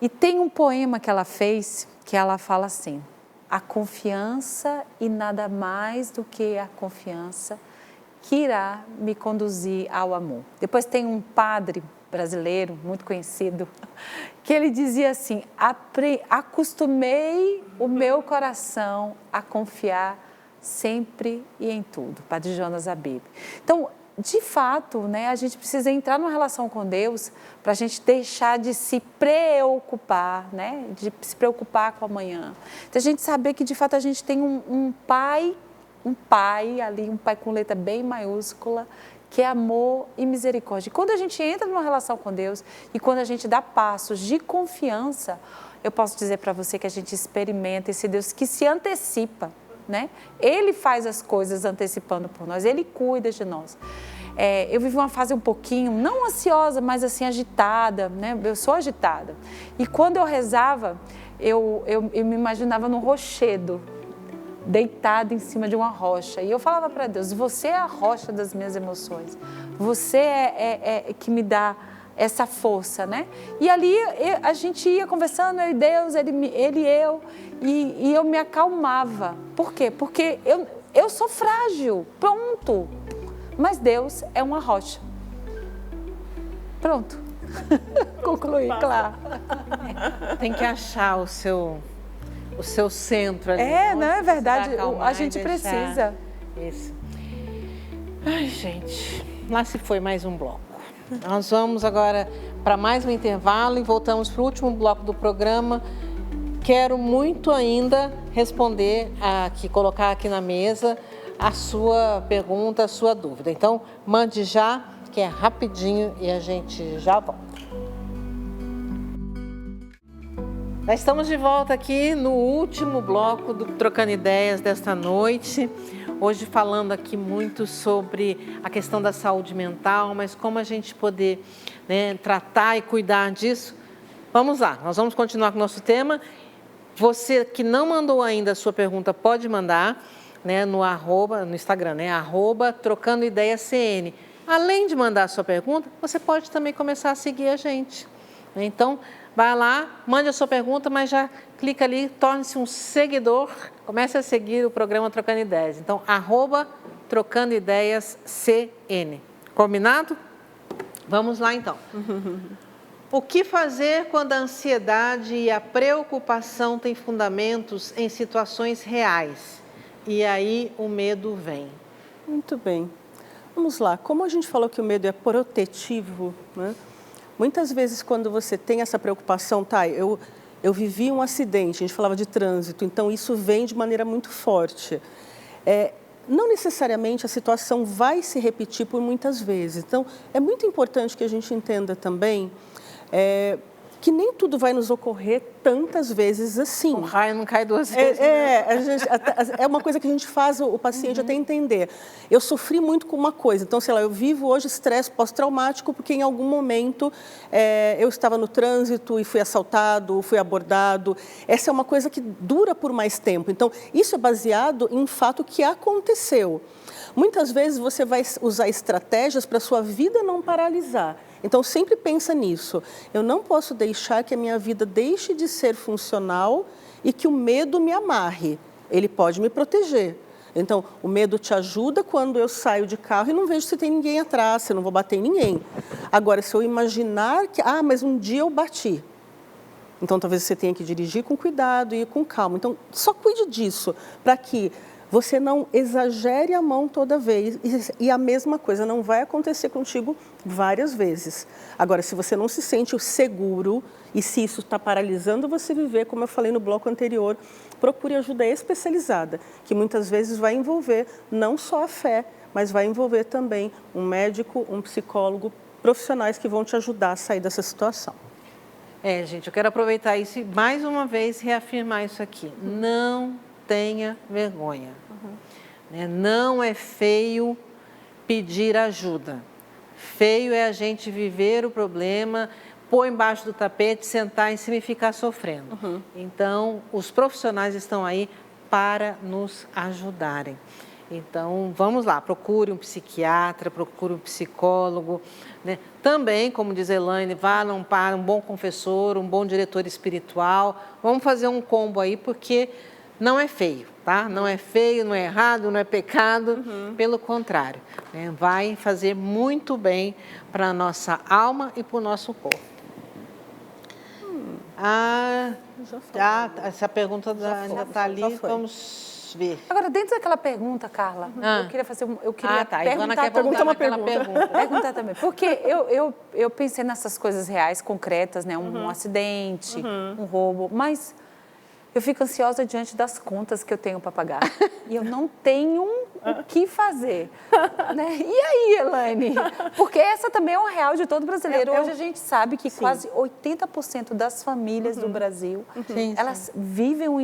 E tem um poema que ela fez, que ela fala assim: a confiança e nada mais do que a confiança que irá me conduzir ao amor. Depois tem um padre brasileiro, muito conhecido, que ele dizia assim: acostumei o meu coração a confiar sempre e em tudo. Padre Jonas Abib. Então, de fato, né, a gente precisa entrar numa relação com Deus para a gente deixar de se preocupar, né, de se preocupar com o amanhã. Então, a gente saber que, de fato, a gente tem um pai ali, um pai com letra bem maiúscula, que é amor e misericórdia. E quando a gente entra numa relação com Deus e quando a gente dá passos de confiança, eu posso dizer para você que a gente experimenta esse Deus que se antecipa, né? Ele faz as coisas antecipando por nós, Ele cuida de nós. Eu vivi uma fase um pouquinho, não ansiosa, mas assim agitada, né? Eu sou agitada. E quando eu rezava, eu me imaginava num rochedo, deitada em cima de uma rocha. E eu falava para Deus: você é a rocha das minhas emoções. Você é que me dá essa força, né? E ali a gente ia conversando, eu e Deus, ele e eu, e eu me acalmava. Por quê? Porque eu sou frágil, pronto. Mas Deus é uma rocha. Pronto. Concluí, claro. Tem que achar o seu centro ali. Não é verdade? A gente precisa. Isso. Ai, gente, lá se foi mais um bloco. Nós vamos agora para mais um intervalo e voltamos para o último bloco do programa. Quero muito ainda responder colocar aqui na mesa a sua pergunta, a sua dúvida. Então, mande já, que é rapidinho e a gente já volta. Já estamos de volta aqui no último bloco do Trocando Ideias desta noite. Hoje falando aqui muito sobre a questão da saúde mental, mas como a gente poder, né, tratar e cuidar disso. Vamos lá, nós vamos continuar com o nosso tema. Você que não mandou ainda a sua pergunta, pode mandar, né, no Instagram, né, @TrocandoIdeiasCN. Além de mandar a sua pergunta, você pode também começar a seguir a gente. Então, vai lá, mande a sua pergunta, mas já clica ali, torne-se um seguidor, comece a seguir o programa Trocando Ideias. Então, @TrocandoIdeiasCN. Combinado? Vamos lá, então. O que fazer quando a ansiedade e a preocupação têm fundamentos em situações reais? E aí o medo vem. Muito bem. Vamos lá. Como a gente falou que o medo é protetivo, né? Muitas vezes, quando você tem essa preocupação, eu vivi um acidente, a gente falava de trânsito, então isso vem de maneira muito forte. Não necessariamente a situação vai se repetir por muitas vezes. Então, é muito importante que a gente entenda também que nem tudo vai nos ocorrer tantas vezes assim. O raio não cai duas vezes. É uma coisa que a gente faz o paciente até entender. Eu sofri muito com uma coisa, então, sei lá, eu vivo hoje estresse pós-traumático porque em algum momento eu estava no trânsito e fui assaltado, fui abordado. Essa é uma coisa que dura por mais tempo. Então, isso é baseado em um fato que aconteceu. Muitas vezes você vai usar estratégias para a sua vida não paralisar. Então, sempre pensa nisso. Eu não posso deixar que a minha vida deixe de ser funcional e que o medo me amarre. Ele pode me proteger. Então, o medo te ajuda quando eu saio de carro e não vejo se tem ninguém atrás, se eu não vou bater em ninguém. Agora, se eu imaginar que, mas um dia eu bati. Então, talvez você tenha que dirigir com cuidado e com calma. Então, só cuide disso, para que você não exagere a mão toda vez e a mesma coisa não vai acontecer contigo várias vezes. Agora, se você não se sente seguro e se isso está paralisando você viver, como eu falei no bloco anterior, procure ajuda especializada, que muitas vezes vai envolver não só a fé, mas vai envolver também um médico, um psicólogo profissionais que vão te ajudar a sair dessa situação. Gente, eu quero aproveitar isso e mais uma vez reafirmar isso aqui. Não tenha vergonha. Não é feio pedir ajuda. Feio é a gente viver o problema, pôr embaixo do tapete, sentar em cima e ficar sofrendo. Então, os profissionais estão aí para nos ajudarem. Então, vamos lá, procure um psiquiatra, procure um psicólogo, né? Também, como diz Elaine, vá para um bom confessor, um bom diretor espiritual. Vamos fazer um combo aí, porque não é feio, tá? Não é feio, não é errado, não é pecado, pelo contrário, né? Vai fazer muito bem para a nossa alma e para o nosso corpo. Essa pergunta ainda está ali, vamos ver. Agora, dentro daquela pergunta, Carla, eu queria Ivana quer perguntar uma pergunta. Perguntar também, porque eu pensei nessas coisas reais, concretas, né? Um acidente, um roubo, mas eu fico ansiosa diante das contas que eu tenho para pagar. E eu não tenho o que fazer. Né? E aí, Elaine? Porque essa também é um real de todo brasileiro. Hoje a gente sabe que quase 80% das famílias do Brasil, elas vivem um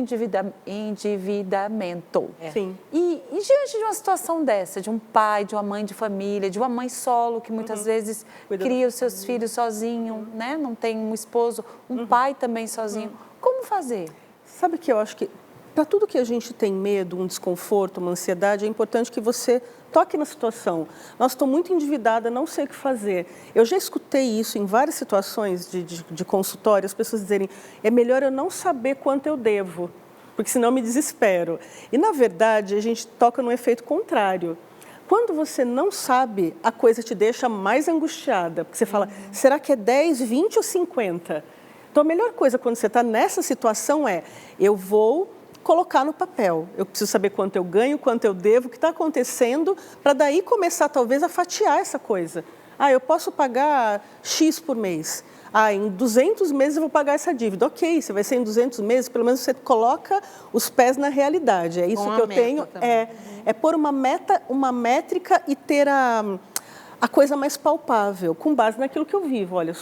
endividamento. Sim. E diante de uma situação dessa, de um pai, de uma mãe de família, de uma mãe solo, que muitas vezes cria os seus filhos sozinho, né? Não tem um esposo, um pai também sozinho. Como fazer? Sabe que eu acho que, para tudo que a gente tem medo, um desconforto, uma ansiedade, é importante que você toque na situação. Nossa, estou muito endividada, não sei o que fazer. Eu já escutei isso em várias situações de consultório, as pessoas dizerem, é melhor eu não saber quanto eu devo, porque senão eu me desespero. E, na verdade, a gente toca no efeito contrário. Quando você não sabe, a coisa te deixa mais angustiada, porque você fala, será que é 10, 20 ou 50? Então, a melhor coisa quando você está nessa situação é, eu vou colocar no papel. Eu preciso saber quanto eu ganho, quanto eu devo, o que está acontecendo, para daí começar, talvez, a fatiar essa coisa. Eu posso pagar X por mês. Em 200 meses eu vou pagar essa dívida. Ok, você vai ser em 200 meses, pelo menos você coloca os pés na realidade. É isso que eu tenho. É pôr uma métrica e ter a coisa mais palpável, com base naquilo que eu vivo. Olha,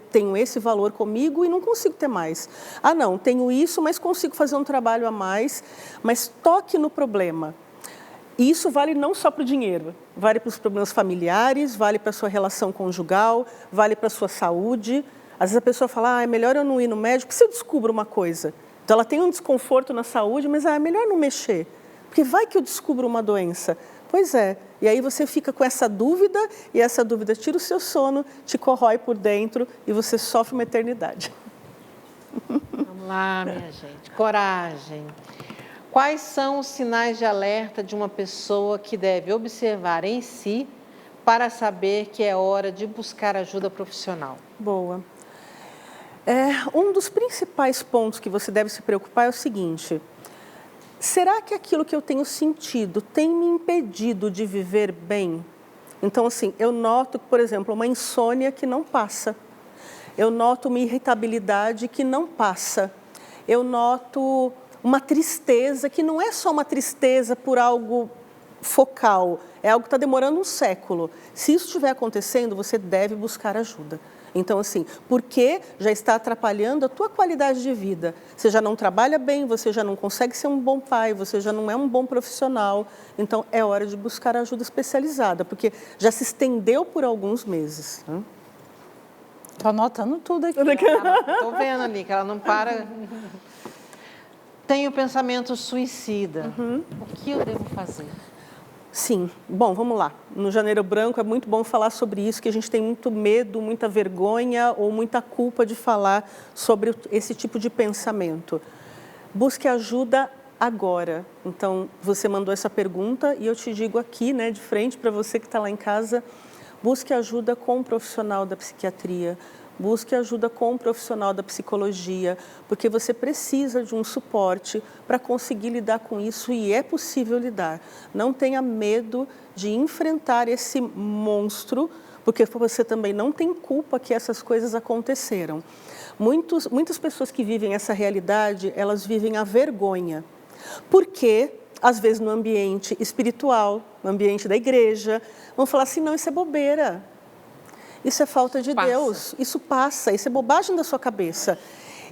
tenho esse valor comigo e não consigo ter mais. Não, tenho isso, mas consigo fazer um trabalho a mais, mas toque no problema. E isso vale não só para o dinheiro, vale para os problemas familiares, vale para a sua relação conjugal, vale para a sua saúde. Às vezes a pessoa fala, é melhor eu não ir no médico, se eu descubro uma coisa. Então ela tem um desconforto na saúde, mas é melhor não mexer, porque vai que eu descubro uma doença. Pois é, e aí você fica com essa dúvida, e essa dúvida tira o seu sono, te corrói por dentro e você sofre uma eternidade. Vamos lá, minha gente, coragem. Quais são os sinais de alerta de uma pessoa que deve observar em si para saber que é hora de buscar ajuda profissional? Boa. Um dos principais pontos que você deve se preocupar é o seguinte: será que aquilo que eu tenho sentido tem me impedido de viver bem? Então, assim, eu noto, por exemplo, uma insônia que não passa. Eu noto uma irritabilidade que não passa. Eu noto uma tristeza que não é só uma tristeza por algo focal, é algo que está demorando um século. Se isso estiver acontecendo, você deve buscar ajuda. Então, assim, porque já está atrapalhando a tua qualidade de vida. Você já não trabalha bem, você já não consegue ser um bom pai, você já não é um bom profissional. Então, é hora de buscar ajuda especializada, porque já se estendeu por alguns meses. Estou anotando tudo aqui. Estou vendo ali que ela não para. Tenho pensamento suicida. O que eu devo fazer? Sim. Bom, vamos lá. No Janeiro Branco é muito bom falar sobre isso, que a gente tem muito medo, muita vergonha ou muita culpa de falar sobre esse tipo de pensamento. Busque ajuda agora. Então, você mandou essa pergunta e eu te digo aqui, né, de frente para você que está lá em casa, busque ajuda com um profissional da psiquiatria, busque ajuda com um profissional da psicologia, porque você precisa de um suporte para conseguir lidar com isso e é possível lidar. Não tenha medo de enfrentar esse monstro, porque você também não tem culpa que essas coisas aconteceram. Muitas pessoas que vivem essa realidade, elas vivem a vergonha, porque às vezes no ambiente espiritual, no ambiente da igreja, vão falar assim, não, isso é bobeira. isso é falta de Deus, isso passa, isso é bobagem da sua cabeça.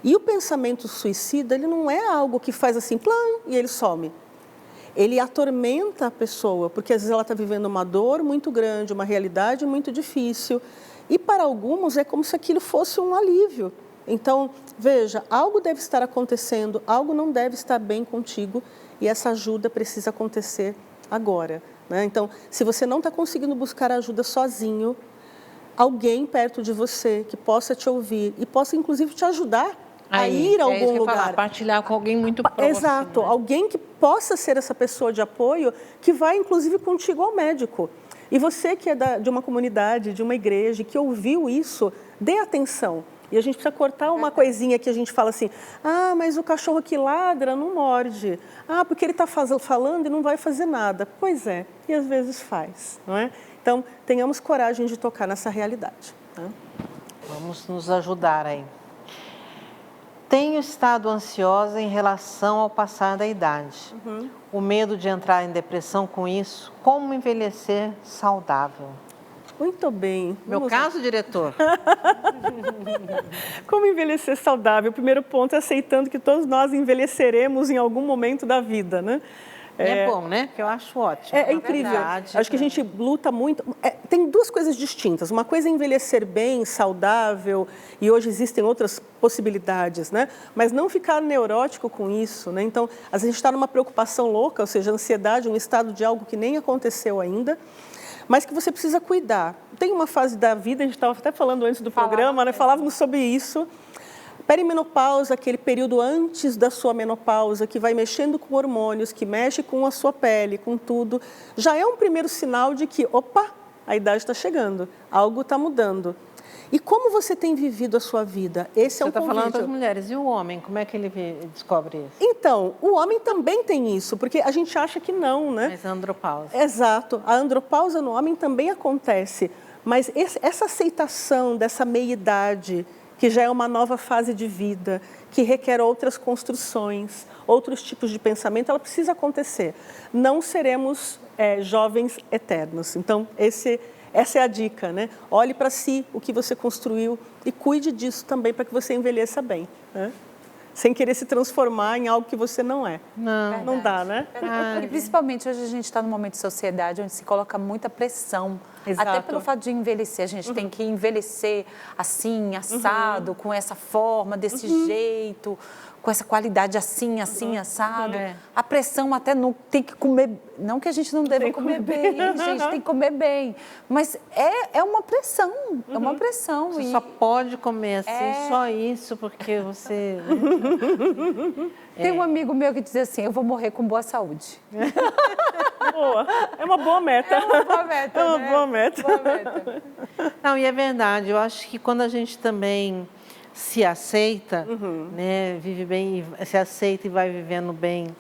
E o pensamento suicida, ele não é algo que faz assim, plã, e ele some. Ele atormenta a pessoa, porque às vezes ela está vivendo uma dor muito grande, uma realidade muito difícil. E para alguns é como se aquilo fosse um alívio. Então, veja, algo deve estar acontecendo, algo não deve estar bem contigo e essa ajuda precisa acontecer agora, né? Então, se você não está conseguindo buscar ajuda sozinho, alguém perto de você que possa te ouvir e possa inclusive te ajudar a ir a algum lugar. Partilhar com alguém muito próximo. Exato, né? Alguém que possa ser essa pessoa de apoio que vai inclusive contigo ao médico. E você que é de uma comunidade, de uma igreja, que ouviu isso, dê atenção. E a gente precisa cortar uma coisinha que a gente fala assim, mas o cachorro que ladra não morde. Porque ele está falando e não vai fazer nada. Pois é, e às vezes faz, não é? Então, tenhamos coragem de tocar nessa realidade. Né? Vamos nos ajudar aí. Tenho estado ansiosa em relação ao passar da idade. O medo de entrar em depressão com isso. Como envelhecer saudável? Muito bem. Meu caso, diretor? Como envelhecer saudável? O primeiro ponto é aceitando que todos nós envelheceremos em algum momento da vida, né? É bom, né? Que eu acho ótimo. É incrível. Acho que a gente luta muito. Tem duas coisas distintas. Uma coisa é envelhecer bem, saudável, e hoje existem outras possibilidades, né? Mas não ficar neurótico com isso, né? Então, às vezes a gente está numa preocupação louca, ou seja, ansiedade, um estado de algo que nem aconteceu ainda, mas que você precisa cuidar. Tem uma fase da vida, a gente estava até falando antes do programa, né? Falávamos sobre isso. Perimenopausa, aquele período antes da sua menopausa, que vai mexendo com hormônios, que mexe com a sua pele, com tudo, já é um primeiro sinal de que, opa, a idade está chegando, algo está mudando. E como você tem vivido a sua vida? Esse é um convite. Você está falando das mulheres. E o homem, como é que ele descobre isso? Então, o homem também tem isso, porque a gente acha que não, né? Mas a andropausa. Exato. A andropausa no homem também acontece, mas essa aceitação dessa meia-idade, que já é uma nova fase de vida, que requer outras construções, outros tipos de pensamento, ela precisa acontecer. Não seremos jovens eternos. Então, essa é a dica, né? Olhe para si, o que você construiu, e cuide disso também para que você envelheça bem, né? Sem querer se transformar em algo que você não é. Não dá, né? E principalmente hoje a gente está num momento de sociedade onde se coloca muita pressão. Exato. Até pelo fato de envelhecer. A gente tem que envelhecer assim, assado, com essa forma, desse jeito, com essa qualidade assim, assado. A pressão até não tem que comer... Não que a gente não deva comer bem, gente, tem que comer bem. Mas é uma pressão, é uma pressão. Você só pode comer assim, só isso, porque você... Tem um amigo meu que diz assim, eu vou morrer com boa saúde. Boa. É uma boa meta. É uma boa meta, É uma né? boa meta. Boa meta. Não, e é verdade. Eu acho que quando a gente também se aceita, né, vive bem, se aceita e vai vivendo bem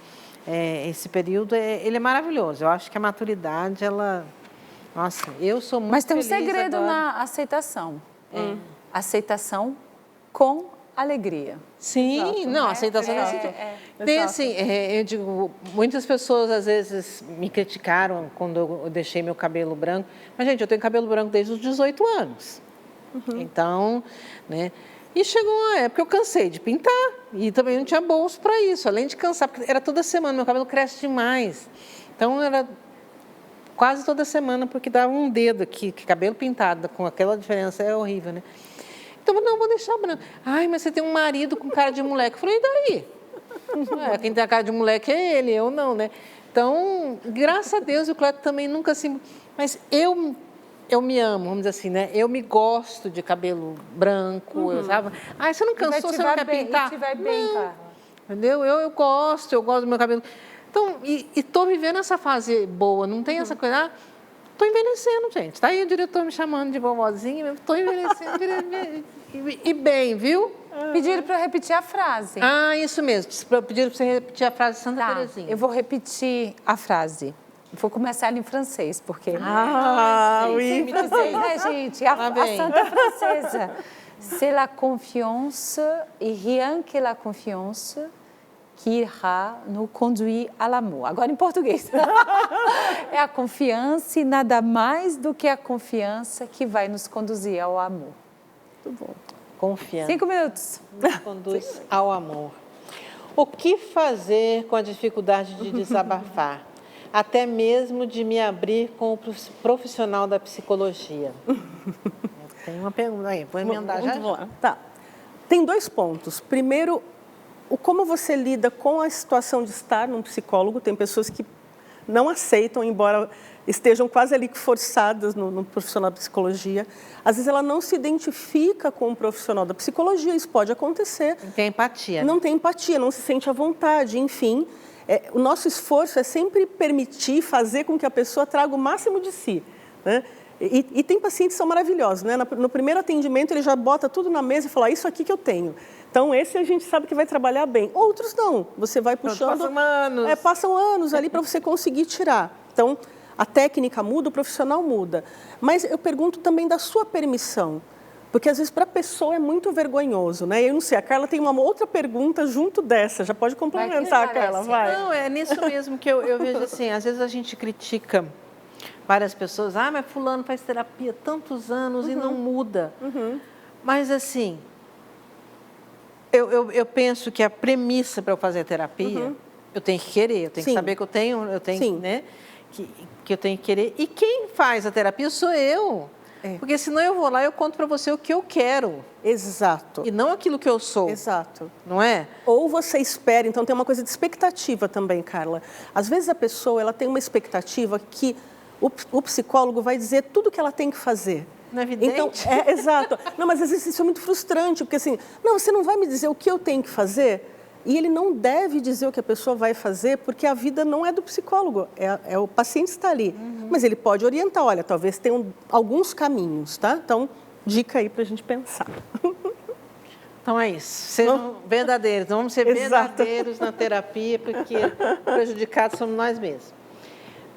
esse período, ele é maravilhoso. Eu acho que a maturidade, ela... Nossa, eu sou muito Mas tem um feliz segredo agora. na aceitação. Aceitação com alegria. Sim, não, aceitação é assim. Tem assim, eu digo, muitas pessoas às vezes me criticaram quando eu deixei meu cabelo branco, mas gente, eu tenho cabelo branco desde os 18 anos. Então, né, e chegou uma época que eu cansei de pintar e também não tinha bolso para isso, além de cansar, porque era toda semana, meu cabelo cresce demais. Então, era quase toda semana, porque dava um dedo aqui, que cabelo pintado, com aquela diferença é horrível, né? Então, não, vou deixar branco. Ai, mas você tem um marido com cara de moleque. Eu falei, e daí? Quem tem a cara de moleque é ele, eu não, né? Então, graças a Deus, o Cleto também nunca assim... Mas eu me amo, vamos dizer assim, né? Eu me gosto de cabelo branco, sabe? Ai, você não cansou, você não quer pintar? Te vai bem, cara. Entendeu? Eu gosto do meu cabelo. Então, e estou vivendo essa fase boa, não tem essa coisa... Estou envelhecendo, gente. Está aí o diretor me chamando de vovozinha, estou envelhecendo. E bem, viu? Pediram para eu repetir a frase. Isso mesmo. Pediram para você repetir a frase de Santa Terezinha. Eu vou repetir a frase. Vou começar ela em francês, porque... Oui. Em francês, né, gente? A santa francesa. C'est la confiance, et rien que la confiance, qui ira nous conduire à l'amour. Agora em português. É a confiança e nada mais do que a confiança que vai nos conduzir ao amor. Muito bom. Confiança. 5 minutos. Nos conduz ao amor. O que fazer com a dificuldade de desabafar? Até mesmo de me abrir com o profissional da psicologia. Tem uma pergunta aí, vou emendar já. Vamos lá. Tá. Tem 2 pontos. Primeiro, como você lida com a situação de estar num psicólogo. Tem pessoas que não aceitam, embora estejam quase ali forçadas no profissional da psicologia. Às vezes ela não se identifica com o profissional da psicologia, isso pode acontecer. Não tem empatia. Não tem empatia, não se sente à vontade, enfim. O nosso esforço é sempre permitir, fazer com que a pessoa traga o máximo de si, né? E tem pacientes que são maravilhosos, né? No primeiro atendimento ele já bota tudo na mesa e fala, isso aqui que eu tenho. Então esse a gente sabe que vai trabalhar bem. Outros não, você vai puxando... Passam anos. Passam anos ali para você conseguir tirar. Então a técnica muda, o profissional muda. Mas eu pergunto também da sua permissão. Porque às vezes para a pessoa é muito vergonhoso, né? Eu não sei, a Carla tem uma outra pergunta junto dessa, já pode complementar, Carla, vai. Não, é nisso mesmo que eu vejo assim, às vezes a gente critica várias pessoas, mas fulano faz terapia tantos anos e não muda. Mas assim, eu penso que a premissa para eu fazer terapia, eu tenho que querer, eu tenho que saber que eu tenho, né? Que eu tenho que querer. E quem faz a terapia sou eu. Porque senão eu vou lá e eu conto para você o que eu quero. Exato. E não aquilo que eu sou. Exato. Não é? Ou você espera, então tem uma coisa de expectativa também, Carla. Às vezes a pessoa ela tem uma expectativa que o psicólogo vai dizer tudo o que ela tem que fazer. Não é evidente? Então, exato. Não, mas às vezes isso é muito frustrante, porque assim, não, você não vai me dizer o que eu tenho que fazer? E ele não deve dizer o que a pessoa vai fazer, porque a vida não é do psicólogo, é o paciente que está ali. Mas ele pode orientar, olha, talvez tenham alguns caminhos, tá? Então, dica aí para a gente pensar. Então é isso, sejam verdadeiros, vamos ser verdadeiros na terapia, porque prejudicados somos nós mesmos.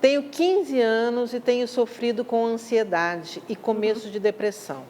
Tenho 15 anos e tenho sofrido com ansiedade e começo de depressão.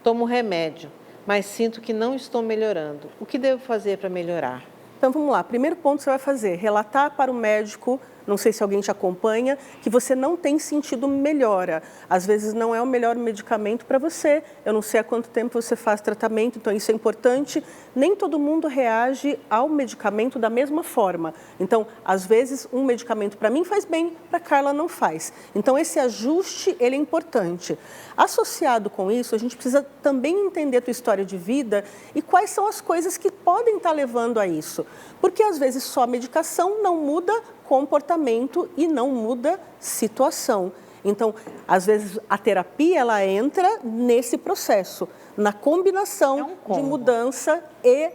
Tomo remédio, mas sinto que não estou melhorando. O que devo fazer para melhorar? Então, vamos lá. Primeiro ponto que você vai fazer, relatar para o médico, não sei se alguém te acompanha, que você não tem sentido melhora. Às vezes não é o melhor medicamento para você, eu não sei há quanto tempo você faz tratamento, então isso é importante. Nem todo mundo reage ao medicamento da mesma forma. Então, às vezes, um medicamento para mim faz bem, para a Carla não faz. Então, esse ajuste, ele é importante. Associado com isso, a gente precisa também entender a tua história de vida e quais são as coisas que podem estar levando a isso. Porque, às vezes, só a medicação não muda comportamento e não muda situação. Então, às vezes, a terapia, ela entra nesse processo, na combinação de mudança e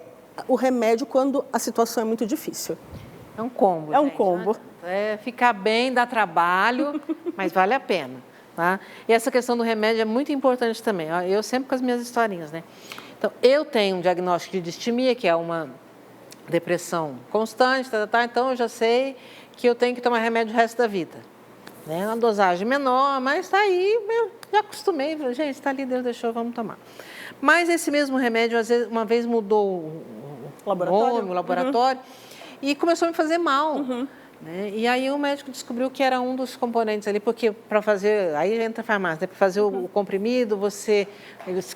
o remédio quando a situação é muito difícil. É um combo. É um combo. Ficar bem dá trabalho, mas vale a pena. Tá? E essa questão do remédio é muito importante também. Eu sempre com as minhas historinhas, né? Então, eu tenho um diagnóstico de distimia, que é uma depressão constante, então eu já sei que eu tenho que tomar remédio o resto da vida. Né? Uma dosagem menor, mas está aí, eu já acostumei, gente, está ali, Deus deixou, vamos tomar. Mas esse mesmo remédio, às vezes, uma vez mudou o nome, o laboratório, e começou a me fazer mal. Né? E aí o médico descobriu que era um dos componentes ali, porque para fazer, aí entra a farmácia, né? Para fazer o comprimido, você,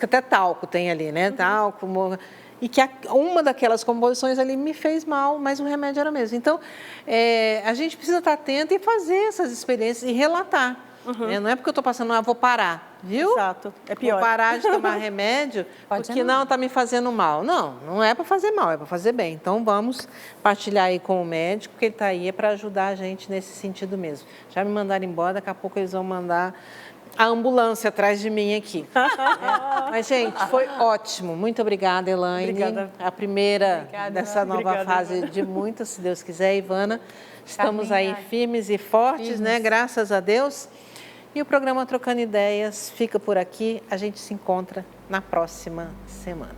até talco tem ali, né? Talco, e que uma daquelas composições ali me fez mal, mas o remédio era o mesmo. Então, a gente precisa estar atento e fazer essas experiências e relatar. Né? Não é porque eu estou passando, vou parar, viu? Exato, é pior. Vou parar de tomar remédio porque não está me fazendo mal. Não, não é para fazer mal, é para fazer bem. Então, vamos partilhar aí com o médico, que ele está aí para ajudar a gente nesse sentido mesmo. Já me mandaram embora, daqui a pouco eles vão mandar a ambulância atrás de mim aqui. Mas, gente, foi ótimo. Muito obrigada, Elaine. Obrigada. A primeira dessa nova fase de muitas, se Deus quiser. Ivana, estamos aí firmes e fortes, né? Graças a Deus. E o programa Trocando Ideias fica por aqui. A gente se encontra na próxima semana.